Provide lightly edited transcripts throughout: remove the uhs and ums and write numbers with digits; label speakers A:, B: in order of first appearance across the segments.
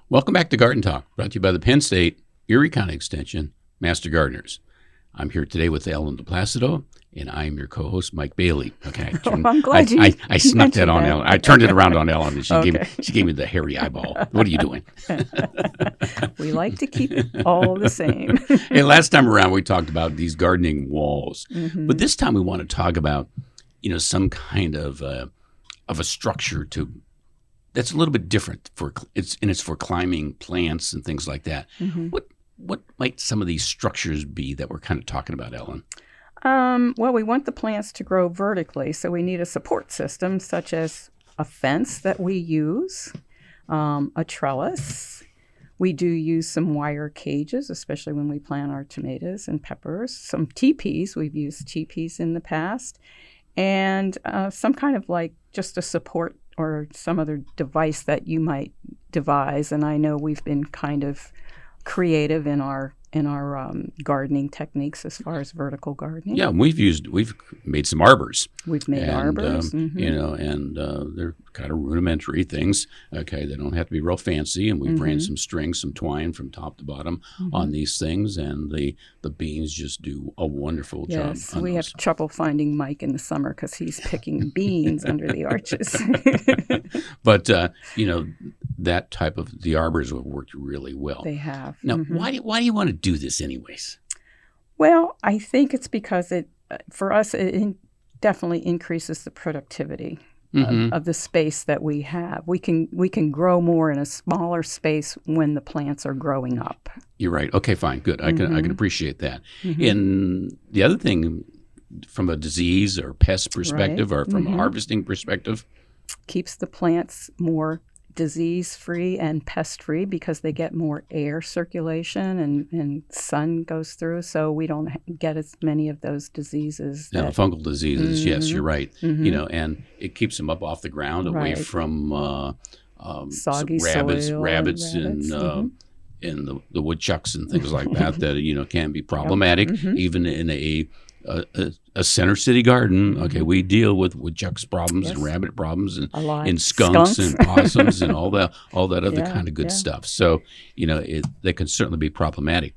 A: Welcome back to Garden Talk, brought to you by the Penn State Erie County Extension Master Gardeners. I'm here today with Ellen DePlacido, and I'm your co-host, Mike Bailey. Okay,
B: I'm glad you
A: I snuck that on Ellen. I turned it around on Ellen, and she
B: Okay.
A: gave me the hairy eyeball. What are you doing?
B: We like to keep it all the same.
A: Hey, last time around, we talked about these gardening walls,
B: Mm-hmm.
A: but this time we want to talk about, some kind of a structure that's a little bit different it's for climbing plants and things like that.
B: Mm-hmm.
A: What might some of these structures be that we're kind of talking about, Ellen?
B: Well, we want the plants to grow vertically, so we need a support system such as a fence that we use, a trellis. We do use some wire cages, especially when we plant our tomatoes and peppers. Some teepees, we've used teepees in the past, and some kind of like just a support or some other device that you might devise. And I know we've been kind of creative in our gardening techniques as far as vertical gardening.
A: Yeah, we've made some arbors.
B: We've made arbors,
A: They're kind of rudimentary things. Okay, they don't have to be real fancy, and we've ran some strings, some twine from top to bottom on these things, and the beans just do a wonderful job.
B: Yes, we have trouble finding Mike in the summer because he's picking beans under the arches.
A: But that type of the arbors have worked really well.
B: They have.
A: Now, why do you want to do this anyways?
B: Well, I think it's because for us, it definitely increases the productivity of the space that we have. We can grow more in a smaller space when the plants are growing up.
A: You're right. Okay, fine, good. I can appreciate that. And the other thing, from a disease or pest perspective, or from a harvesting perspective,
B: keeps the plants more disease-free and pest-free because they get more air circulation and sun goes through, so we don't get as many of those diseases.
A: The fungal diseases, yes, you're right. And it keeps them up off the ground, away from
B: soggy
A: rabbits,
B: soil,
A: and the woodchucks and things like that can be problematic, even in a center city garden. Okay, we deal with woodchucks problems and rabbit problems and skunks and possums and all that other kind of good stuff. So they can certainly be problematic.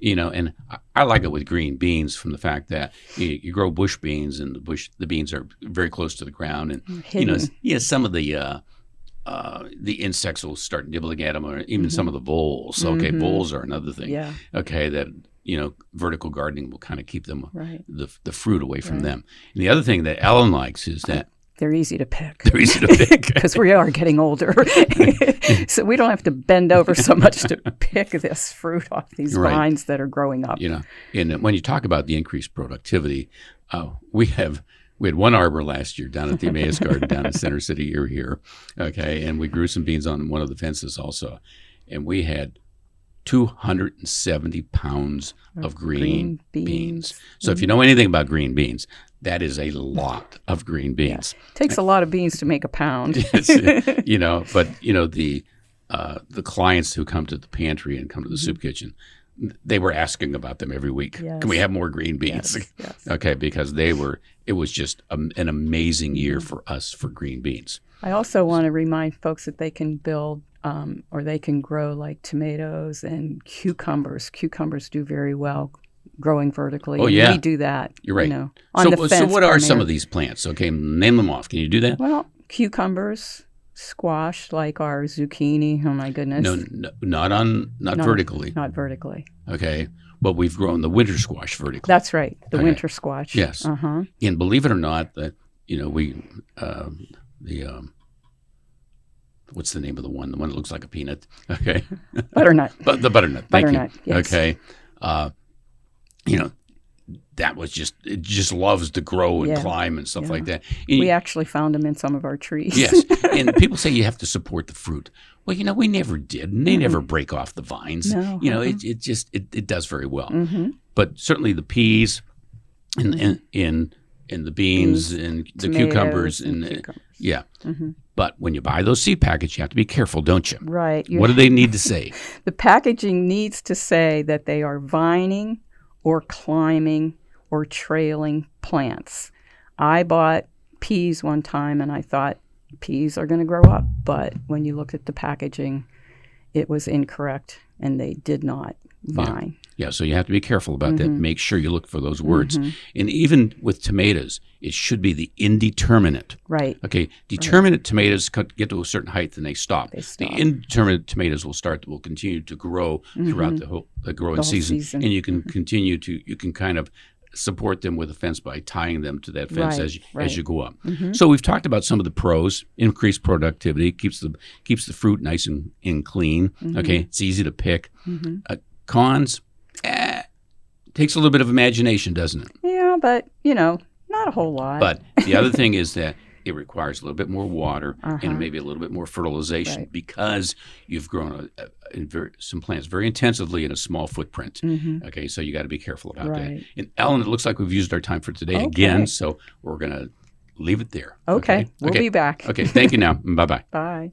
A: And I like it with green beans from the fact that you grow bush beans, and the beans are very close to the ground, and some of the insects will start nibbling at them, or even some of the voles. Okay, voles are another thing.
B: Yeah.
A: Okay, that vertical gardening will kind of keep them the fruit away from them. And the other thing that Ellen likes is that
B: they're easy to pick.
A: They're easy to pick
B: because we are getting older, so we don't have to bend over so much to pick this fruit off these vines that are growing up.
A: And when you talk about the increased productivity, we had one arbor last year down at the Emmaus Garden down in Center City here. Okay, and we grew some beans on one of the fences also, and we had 270 pounds of green beans. So if you know anything about green beans, that is a lot of green beans.
B: Yeah. It takes a lot of beans to make a pound.
A: But the clients who come to the pantry and come to the soup kitchen, they were asking about them every week.
B: Yes.
A: Can we have more green beans?
B: Yes.
A: Okay, because it was just an amazing year for us for green beans.
B: I also want to remind folks that they can build or they can grow like tomatoes and cucumbers. Cucumbers do very well growing vertically.
A: Oh, yeah.
B: We do that.
A: You're right.
B: On the fence.
A: So what are some of these plants? Okay, name them off. Can you do that?
B: Well, cucumbers, squash, like our zucchini. Oh, my goodness.
A: No, not vertically.
B: Not vertically.
A: Okay, but we've grown the winter squash vertically.
B: That's right, the winter squash.
A: Yes. And believe it or not, that we what's the name of the one that looks like a peanut? Okay.
B: Butternut.
A: The butternut. Thank
B: butternut,
A: you.
B: Yes.
A: Okay. That was it just loves to grow and climb and stuff like that. And
B: we actually found them in some of our trees.
A: Yes. And people say you have to support the fruit. Well, we never did. And they never break off the vines.
B: No.
A: It does very well. But certainly the peas and the beans and the cucumbers yeah. But when you buy those seed packets, you have to be careful, don't you?
B: Right.
A: What do they need to say?
B: The packaging needs to say that they are vining or climbing or trailing plants. I bought peas one time and I thought peas are going to grow up, but when you look at the packaging, it was incorrect and they did not vine.
A: Yeah, so you have to be careful about that. Make sure you look for those words. And even with tomatoes, it should be the indeterminate.
B: Right.
A: Okay, determinate tomatoes get to a certain height and they stop.
B: They stop.
A: The indeterminate tomatoes will continue to grow throughout the growing season. And you can continue to, you can kind of support them with a fence by tying them to that fence as you go up. So we've talked about some of the pros: increased productivity, keeps the fruit nice and clean. Okay, it's easy to pick. Cons, takes a little bit of imagination, doesn't it?
B: Yeah, but not a whole lot.
A: But the other thing is that it requires a little bit more water and maybe a little bit more fertilization because you've grown some plants very intensively in a small footprint. Okay, so you got to be careful about that. And Ellen, it looks like we've used our time for today again, so we're going to leave it there.
B: Okay. We'll be back.
A: Okay, thank you now. Bye-bye.
B: Bye.